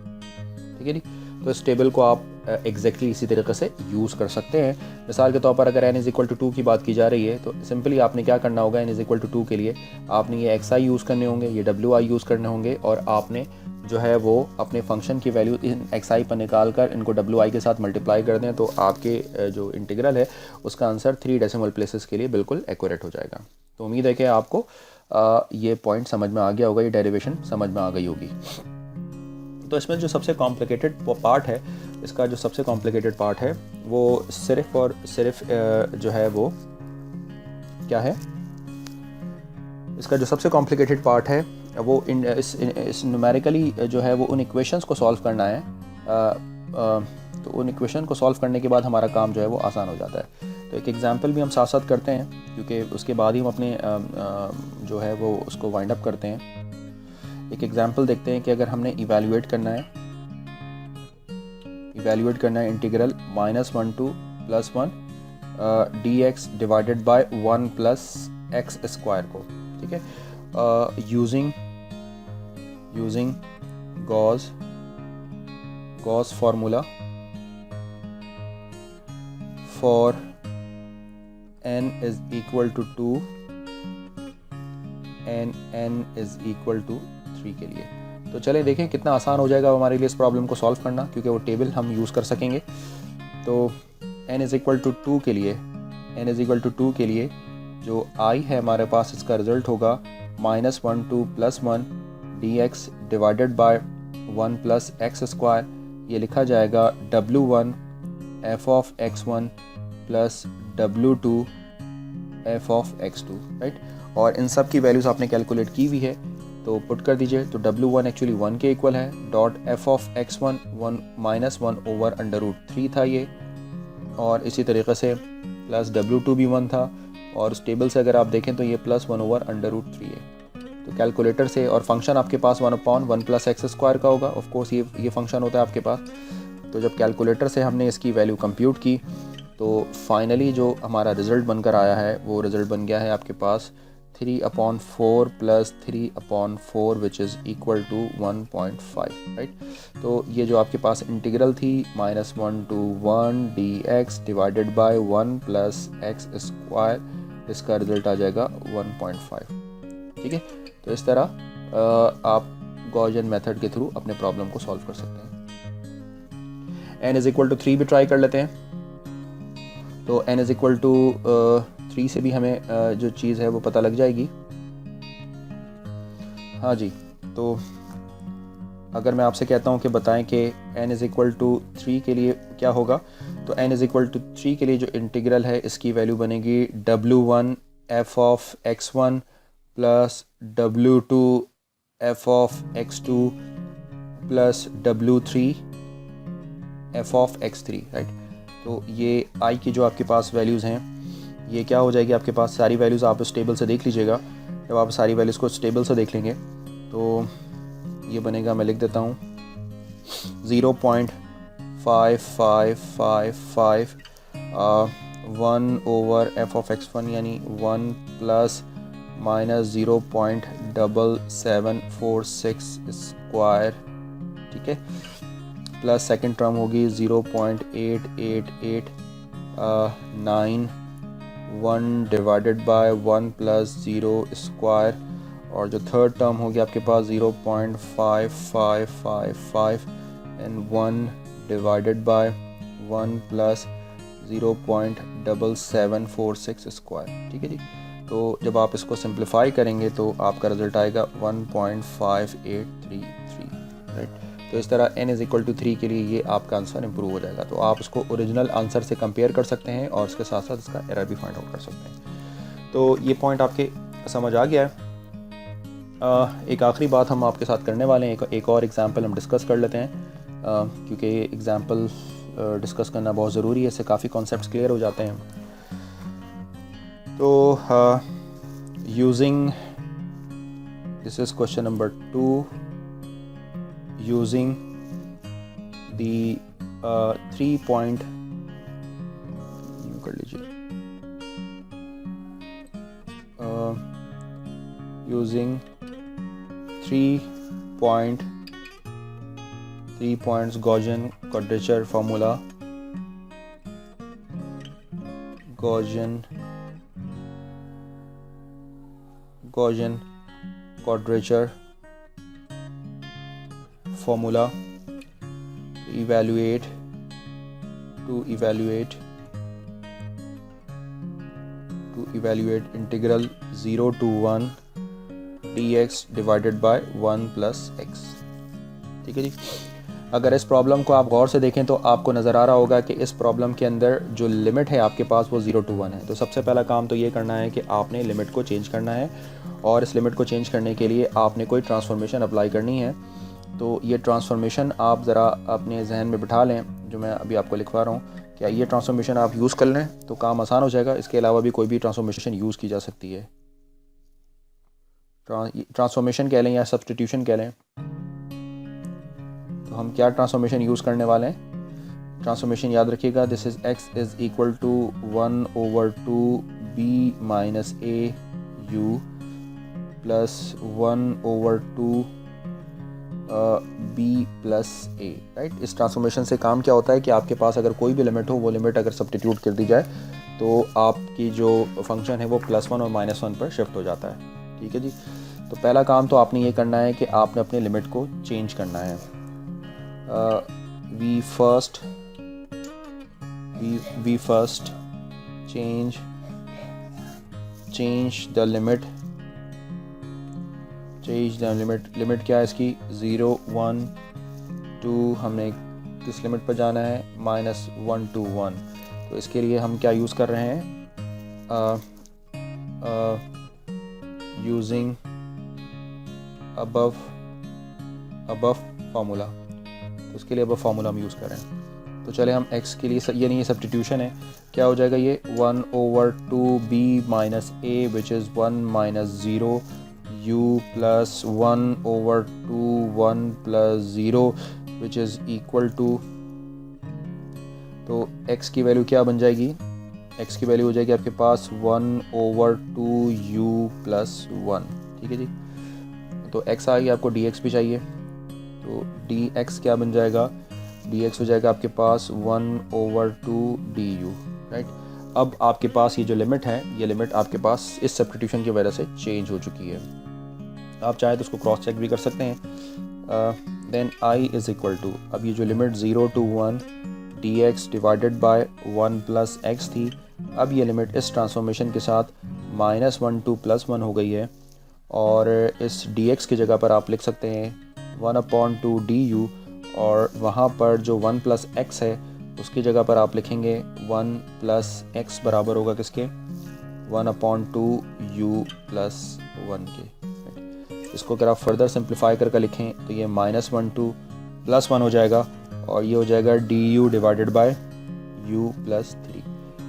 ठीक है जी। तो इस टेबल को आप एग्जैक्टली इसी तरीके से यूज़ कर सकते हैं। मिसाल के तौर पर अगर n=2 की बात की जा रही है तो सिंपली आपने क्या करना होगा, n=2 के लिए आपने ये xi यूज़ करने होंगे, ये wi यूज़ करने होंगे, और आपने जो है वो अपने फंक्शन की वैल्यू इन xi पर निकाल कर इनको wi के साथ मल्टीप्लाई कर दें, तो आपके जो इंटीग्रल है उसका आंसर 3 डेसिमल प्लेसेस के लिए बिल्कुल एक्यूरेट हो जाएगा। तो उम्मीद है कि आपको ये पॉइंट समझ में आ गया होगा, ये डेरिवेशन समझ में आ गई होगी। तो इसमें जो सबसे कॉम्प्लिकेटेड पार्ट है, इसका जो सबसे कॉम्प्लिकेटेड पार्ट है वो सिर्फ और सिर्फ जो है वो क्या है, इसका जो सबसे कॉम्प्लिकेटेड पार्ट है वो इस न्यूमेरिकली जो है वो उन इक्वेशंस को सॉल्व करना है। तो उन इक्वेशन को सॉल्व करने के बाद हमारा काम जो है वो आसान हो जाता है। तो एक एग्जांपल भी हम साथ साथ करते हैं, क्योंकि उसके बाद ही हम अपने जो है वो उसको वाइंड अप करते हैं। एक एग्जांपल देखते हैं कि अगर हमने इवैल्यूएट करना है integral -1 to +1 dx divided by 1 + x² को, ठीक है, using Gauss formula for n = 2 and n = 3 के लिए। तो चलें देखें कितना आसान हो जाएगा हमारे लिए इस प्रॉब्लम को सॉल्व करना, क्योंकि वो टेबल हम यूज़ कर सकेंगे। तो n = 2 के लिए जो i है हमारे पास, इसका रिज़ल्ट होगा -1 to +1 dx divided by 1 + x²। ये लिखा जाएगा w1 f(x1) + w2 f(x2), right. और इन सब की वैल्यूज़ आपने कैलकुलेट की हुई है, तो पुट कर दीजिए। तो w1 एक्चुअली 1 के इक्वल है, डॉट f(x1) 1 था ये, और इसी तरीक़े से प्लस w2 भी 1 था, और उस टेबल से अगर आप देखें तो ये +1/√3 है। तो कैलकुलेटर से, और फंक्शन आपके पास 1/1 + x² का होगा, ऑफ कोर्स ये फंक्शन होता है आपके पास। तो जब कैलकुलेटर से हमने इसकी वैल्यू कंप्यूट की तो फाइनली जो हमारा रिज़ल्ट बनकर आया है वो रिज़ल्ट बन गया है आपके पास 3/4 plus 3/4 which is equal to 1.5, right. तो ये जो आपके पास इंटीग्रल थी -1 to 1 dx divided by 1 plus x square, इसका रिजल्ट आ जाएगा 1.5, ठीक है। तो इस तरह आप गॉसियन मेथड के थ्रू अपने प्रॉब्लम को सॉल्व कर सकते हैं। n इज़ इक्वल टू 3 भी ट्राई कर लेते हैं। तो n इज़ इक्वल टू 3 से भी हमें जो चीज़ है वो पता लग जाएगी। हाँ जी, तो अगर मैं आपसे कहता हूँ कि बताएं कि n इज़ इक्वल टू 3 के लिए क्या होगा, तो n इज़ इक्वल टू 3 के लिए जो इंटीग्रल है इसकी वैल्यू बनेगी w1 f of x1 plus w2 f of x2 plus w3 f of x3, right. तो ये i की जो आपके पास वैल्यूज़ हैं ये क्या हो जाएगी, आपके पास सारी वैल्यूज़ आप इस टेबल से देख लीजिएगा। जब आप सारी वैल्यूज़ को इस टेबल से देख लेंगे तो ये बनेगा, मैं लिख देता हूँ 0.5555 1 ओवर f ऑफ x1 यानी 1 प्लस माइनस 0.7746 स्क्वायर, ठीक है, प्लस सेकंड टर्म होगी 0.8889 1 डिवाइडेड बाय 1 प्लस 0 स्क्वायर, और जो थर्ड टर्म होगी आपके पास 0.5555 and 1 divided by 1 plus 0.7746 square, ठीक है जी। तो जब आप इसको सिंप्लीफाई करेंगे तो आपका रिजल्ट आएगा 1.5833, राइट। तो इस तरह n इज़ इक्वल टू 3 के लिए ये आपका आंसर इंप्रूव हो जाएगा। तो आप इसको ओरिजिनल आंसर से कंपेयर कर सकते हैं और इसके साथ साथ इसका एरर भी फाइंड आउट कर सकते हैं। तो ये पॉइंट आपके समझ आ गया है। एक आखिरी बात हम आपके साथ करने वाले हैं, एक और एग्जांपल हम डिस्कस कर लेते हैं, क्योंकि एग्जांपल डिस्कस करना बहुत ज़रूरी है, इससे काफ़ी कॉन्सेप्ट्स क्लियर हो जाते हैं। तो using, this is question number 2, using the 3 point, कर लीजिए, using 3 points Gaussian quadrature formula, Gaussian quadrature formula to evaluate integral 0 to 1 dx divided by 1 plus x, ठीक है जी। अगर इस प्रॉब्लम को आप गौर से देखें तो आपको नज़र आ रहा होगा कि इस प्रॉब्लम के अंदर जो लिमिट है आपके पास वो 0 to 1 है। तो सबसे पहला काम तो ये करना है कि आपने लिमिट को चेंज करना है, और इस लिमिट को चेंज करने के लिए आपने कोई ट्रांसफॉर्मेशन अप्लाई करनी है। तो ये ट्रांसफॉर्मेशन आप ज़रा अपने जहन में बिठा लें, जो मैं अभी आपको लिखवा रहा हूँ, क्या ये ट्रांसफॉर्मेशन आप यूज़ कर लें तो काम आसान हो जाएगा। इसके अलावा भी कोई भी ट्रांसफॉर्मेशन यूज़ की जा सकती है, ट्रांसफॉर्मेशन कह लें या सब्स्टिट्यूशन कह लें। तो हम क्या ट्रांसफॉर्मेशन यूज़ करने वाले हैं, ट्रांसफॉर्मेशन याद रखिएगा, this is x is equal to 1/2 b minus a u plus 1/2 b plus a, right. इस ट्रांसफॉर्मेशन से काम क्या होता है कि आपके पास अगर कोई भी लिमिट हो, वो लिमिट अगर सब्स्टिट्यूट कर दी जाए तो आपकी जो फंक्शन है वो +1 और -1 पर शिफ्ट हो जाता है, ठीक है जी। तो पहला काम तो आपने ये करना है कि आपने अपने लिमिट को चेंज करना है। We first change the limit, limit क्या है इसकी, 0 1 2, हमने किस लिमिट पर जाना है, -1 to 1। तो इसके लिए हम क्या यूज़ कर रहे हैं, यूजिंग अबव फार्मूला। तो उसके लिए अबव फार्मूला हम यूज़ कर रहे हैं। तो चले हम x के लिए, ये नहीं है सब्स्टिट्यूशन है, क्या हो जाएगा ये 1/2 b minus a which is 1 - 0 u plus 1/2 1 + 0 which is equal to, तो x की वैल्यू क्या बन जाएगी, x की वैल्यू हो जाएगी आपके पास 1/2u+1। ठीक है जी। तो x आ गया, आपको dx भी चाहिए, तो dx क्या बन जाएगा, dx हो जाएगा आपके पास 1/2du, राइट। अब आपके पास ये जो लिमिट है, ये लिमिट आपके पास इस सब्स्टिट्यूशन की वजह से चेंज हो चुकी है। आप चाहे तो उसको क्रॉस चेक भी कर सकते हैं। Then i is equal to, अब ये जो limit 0 to 1 dx divided by 1 + x थी, अब ये लिमिट इस ट्रांसफॉर्मेशन के साथ -1 to +1 हो गई है, और इस dx की जगह पर आप लिख सकते हैं 1/2 du, और वहाँ पर जो 1 + x है उसकी जगह पर आप लिखेंगे 1 + x बराबर होगा किसके, 1/2 u + 1 के। इसको अगर आप फर्दर सिंप्लीफाई करके लिखें तो ये -1 to +1 हो जाएगा, और ये हो जाएगा du डिवाइडेड बाय u + 3।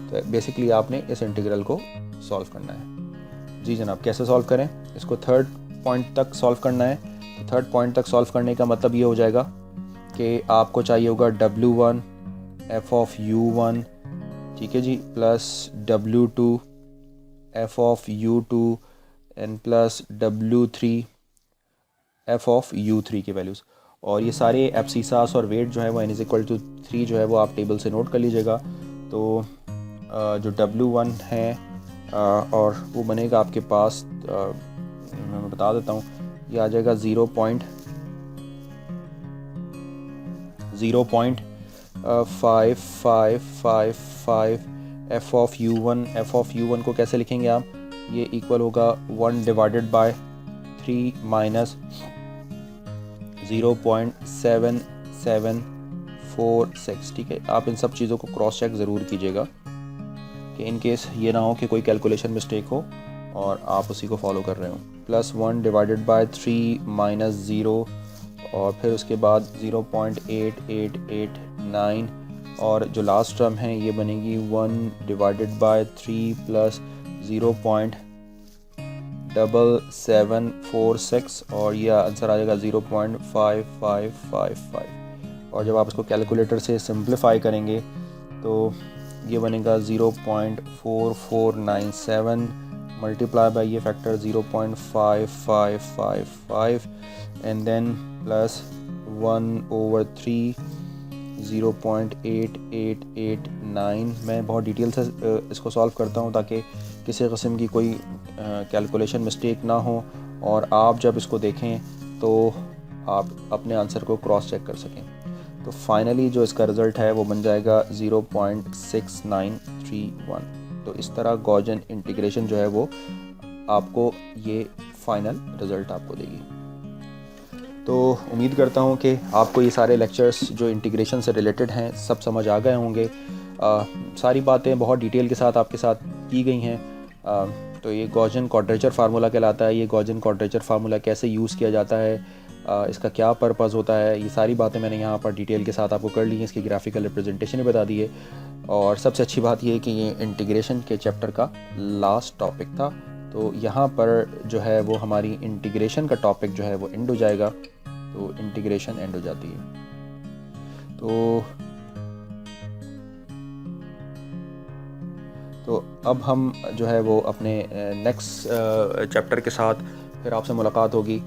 तो बेसिकली आपने इस इंटीग्रल को सॉल्व करना है। जी जनाब, कैसे सॉल्व करें, इसको थर्ड पॉइंट तक सॉल्व करना है। तो थर्ड पॉइंट तक सॉल्व करने का मतलब ये हो जाएगा कि आपको चाहिए होगा w1 f(u1), ठीक है जी, plus w2 f(u2) and plus w3 f(u3) की वैल्यूज़। और ये सारे एब्सिसास और वेट जो है वो n=3 जो है वो आप टेबल से नोट कर लीजिएगा। तो जो w1 है और वो बनेगा आपके पास, मैं बता देता हूँ, ये आ जाएगा 0.555 f(u1). f(u1) को कैसे लिखेंगे आप, ये इक्वल होगा 1 डिवाइडेड बाय 3 माइनस 0.7746। ठीक है, आप इन सब चीज़ों को क्रॉस चेक ज़रूर कीजिएगा कि इन केस ये ना हो कि कोई कैलकुलेशन मिस्टेक हो और आप उसी को फॉलो कर रहे हो। +1 डिवाइडेड बाय 3 माइनस 0, और फिर उसके बाद 0.8889, और जो लास्ट टर्म है ये बनेगी 1 डिवाइडेड बाय 3 प्लस 0.7746, और यह आंसर आ जाएगा 0.5555। और जब आप इसको कैलकुलेटर से सिंप्लीफाई करेंगे तो ये बनेगा 0.4497 मल्टीप्लाई बाय ये फैक्टर 0.5555 एंड देन प्लस 1/3 0.8889। मैं बहुत डिटेल से इसको सॉल्व करता हूँ ताकि किसी किस्म की कोई कैलकुलेशन मिस्टेक ना हो, और आप जब इसको देखें तो आप अपने आंसर को क्रॉस चेक कर सकें। तो फाइनली जो इसका रिज़ल्ट है वो बन जाएगा 0.6931। तो इस तरह गॉसियन इंटीग्रेशन जो है वो आपको ये फाइनल रिज़ल्ट आपको देगी। तो उम्मीद करता हूँ कि आपको ये सारे लेक्चर्स जो इंटीग्रेशन से रिलेटेड हैं सब समझ आ गए होंगे। सारी बातें बहुत डिटेल के साथ आपके साथ की गई हैं। तो ये गॉसियन क्वाड्रेचर फार्मूला कहलाता है। ये गॉसियन क्वाड्रेचर फार्मूला कैसे यूज़ किया जाता है, इसका क्या पर्पज़ होता है, ये सारी बातें मैंने यहाँ पर डिटेल के साथ आपको कर ली हैं। इसकी ग्राफिकल रिप्रेजेंटेशन भी बता दी है। और सबसे अच्छी बात ये है कि ये इंटीग्रेशन के चैप्टर का लास्ट टॉपिक था। तो यहाँ पर जो है वो हमारी इंटीग्रेशन का टॉपिक जो है वो एंड हो जाएगा। तो इंटीग्रेशन एंड हो जाती है। तो अब हम जो है वो अपने नेक्स्ट चैप्टर के साथ फिर आपसे मुलाकात होगी।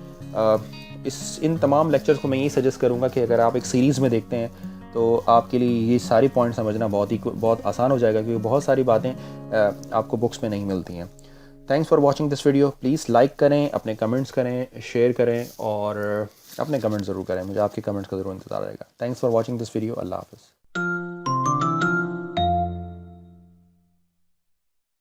इन तमाम लेक्चर्स को मैं यही सजेस्ट करूँगा कि अगर आप एक सीरीज़ में देखते हैं तो आपके लिए ये सारी पॉइंट समझना बहुत आसान हो जाएगा, क्योंकि बहुत सारी बातें आपको बुक्स में नहीं मिलती हैं। Thanks for watching this video. Please like करें, अपने कमेंट्स करें, शेयर करें और अपने कमेंट्स ज़रूर करें। मुझे आपके कमेंट्स का ज़रूर इंतज़ार रहेगा। Thanks for watching this video. अल्लाह हाफ़िज़।